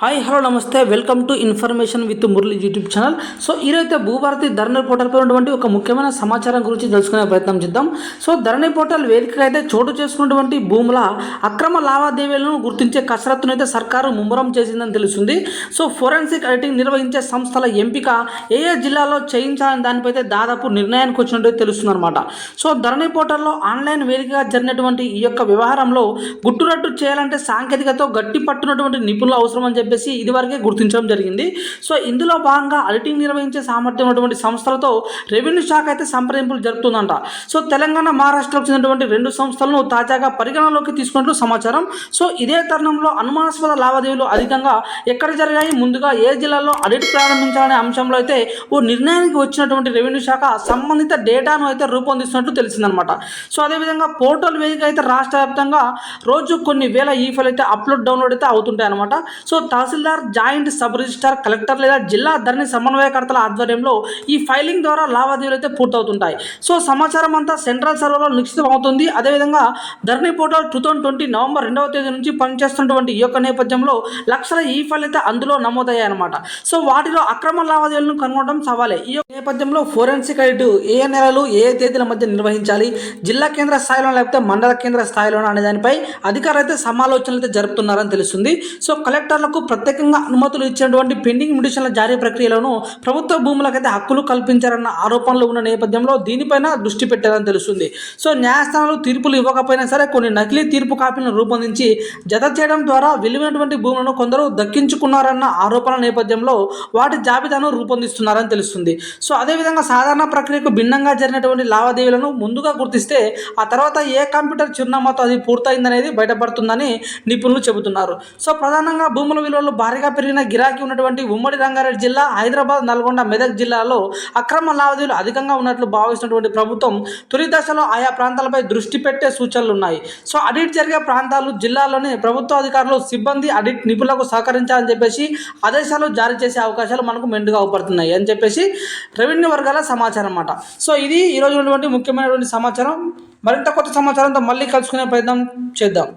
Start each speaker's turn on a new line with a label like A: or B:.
A: Hi hello నమస్తే welcome to information with Murali YouTube channel. So ఈరోజు భూభారతి ధరణి పోర్టల్పై ఉన్నటువంటి ఒక ముఖ్యమైన సమాచారం గురించి తెలుసుకునే ప్రయత్నం చేద్దాం. సో ధరణి పోర్టల్ వేదికగా అయితే చోటు చేసుకున్నటువంటి భూముల అక్రమ లావాదేవీలను గుర్తించే కసరత్తును అయితే సర్కారు ముమ్మరం చేసిందని తెలుస్తుంది. సో ఫోరెన్సిక్ ఆడిటింగ్ నిర్వహించే సంస్థల ఎంపిక ఏ జిల్లాలో చేయించాలని దానిపై అయితే దాదాపు నిర్ణయానికి వచ్చినట్టు తెలుస్తుంది అనమాట. సో ధరణి పోర్టల్లో ఆన్లైన్ వేదికగా జరిగినటువంటి ఈ యొక్క వ్యవహారంలో గుట్టురట్టు చేయాలంటే సాంకేతికతో గట్టి పట్టున్నటువంటి నిపుణులు అవసరం అని చెప్పేసి ఇదివరకే గుర్తించడం జరిగింది. సో ఇందులో భాగంగా ఆడిటింగ్ నిర్వహించే సామర్థ్యం ఉన్నటువంటి సంస్థలతో రెవెన్యూ శాఖ అయితే సంప్రదింపులు జరుపుతుందంట. సో తెలంగాణ మహారాష్ట్రకు చెందినటువంటి రెండు సంస్థలను తాజాగా పరిగణనలోకి తీసుకున్నట్లు సమాచారం. సో ఇదే తరుణంలో అనుమానాస్పద లావాదేవీలు అధికంగా ఎక్కడ జరిగాయి, ముందుగా ఏ జిల్లాలో ఆడిట్ ప్రారంభించాలనే అంశంలో అయితే ఓ నిర్ణయానికి వచ్చినటువంటి రెవెన్యూ శాఖ సంబంధిత డేటాను అయితే రూపొందిస్తున్నట్లు తెలిసిందనమాట. సో అదేవిధంగా పోర్టల్ వేదిక అయితే రాష్ట్ర వ్యాప్తంగా రోజు కొన్ని వేల ఈ ఫైల్ అయితే అప్లోడ్ డౌన్లోడ్ అయితే అవుతుంటాయి అనమాట. సో తహసీల్దార్, జాయింట్ సబ్ రిజిస్ట్రార్, కలెక్టర్ లేదా జిల్లా ధరణి సమన్వయకర్తల ఆధ్వర్యంలో ఈ ఫైలింగ్ ద్వారా లావాదేవీలు అయితే పూర్తవుతుంటాయి. సో సమాచారం అంతా సెంట్రల్ సర్వర్లో నిక్షిప్తం అవుతుంది. అదేవిధంగా ధరణి పోర్టల్ 2020 నవంబర్ 2వ తేదీ నుంచి పనిచేస్తున్నటువంటి ఈ యొక్క నేపథ్యంలో లక్షల ఈ ఫైల్ అయితే అందులో నమోదయ్యాయి అనమాట. సో వాటిలో అక్రమ లావాదేవీలను కనుగొనడం సవాలే. ఈ నేపథ్యంలో ఫోరెన్సిక్ ఆడిట్ ఏ నెలలు ఏ తేదీల మధ్య నిర్వహించాలి, జిల్లా కేంద్ర స్థాయిలో లేకపోతే మండల కేంద్ర స్థాయిలో అనే దానిపై అధికారులు అయితే సమాలోచనలు అయితే జరుపుతున్నారని తెలుస్తుంది. సో కలెక్టర్లకు ప్రత్యేకంగా అనుమతులు ఇచ్చినటువంటి పెండింగ్ మ్యుటేషన్ల జారీ ప్రక్రియలోనూ ప్రభుత్వ భూములకైతే హక్కులు కల్పించారన్న ఆరోపణలు ఉన్న నేపథ్యంలో దీనిపైన దృష్టి పెట్టారని తెలుస్తుంది. సో న్యాయస్థానాలు తీర్పులు ఇవ్వకపోయినా సరే కొన్ని నకిలీ తీర్పు కాపీలను రూపొందించి జత చేయడం ద్వారా విలువైనటువంటి భూములను కొందరు దక్కించుకున్నారన్న ఆరోపణల నేపథ్యంలో వాటి జాబితాను రూపొందిస్తున్నారని తెలుస్తుంది. సో అదేవిధంగా సాధారణ ప్రక్రియకు భిన్నంగా జరిగినటువంటి లావాదేవీలను ముందుగా గుర్తిస్తే ఆ తర్వాత ఏ కంప్యూటర్ చిరునామాతో అది పూర్తయిందనేది బయటపడుతుందని నిపుణులు చెబుతున్నారు. సో ప్రధానంగా భూముల విలువలు భారీగా పెరిగిన గిరాకీ ఉన్నటువంటి ఉమ్మడి రంగారెడ్డి జిల్లా, హైదరాబాద్, నల్గొండ, మెదక్ జిల్లాలో అక్రమ లావాదేవీలు అధికంగా ఉన్నట్లు భావిస్తున్నటువంటి ప్రభుత్వం తొలి దశలో ఆయా ప్రాంతాలపై దృష్టి పెట్టే సూచనలు ఉన్నాయి. సో ఆడిట్ జరిగే ప్రాంతాలు, జిల్లాలోని ప్రభుత్వ అధికారులు, సిబ్బంది ఆడిట్ నిపుణులకు సహకరించాలని చెప్పేసి ఆదేశాలు జారీ చేసే అవకాశాలు మనకు మెండుగా అవుపడుతున్నాయి అని చెప్పేసి రెవెన్యూ వర్గాల సమాచారం అన్నమాట. సో ఇది ఈరోజు ఉన్నటువంటి ముఖ్యమైనటువంటి సమాచారం. మరింత కొత్త సమాచారంతో మళ్ళీ కలుసుకునే ప్రయత్నం చేద్దాం.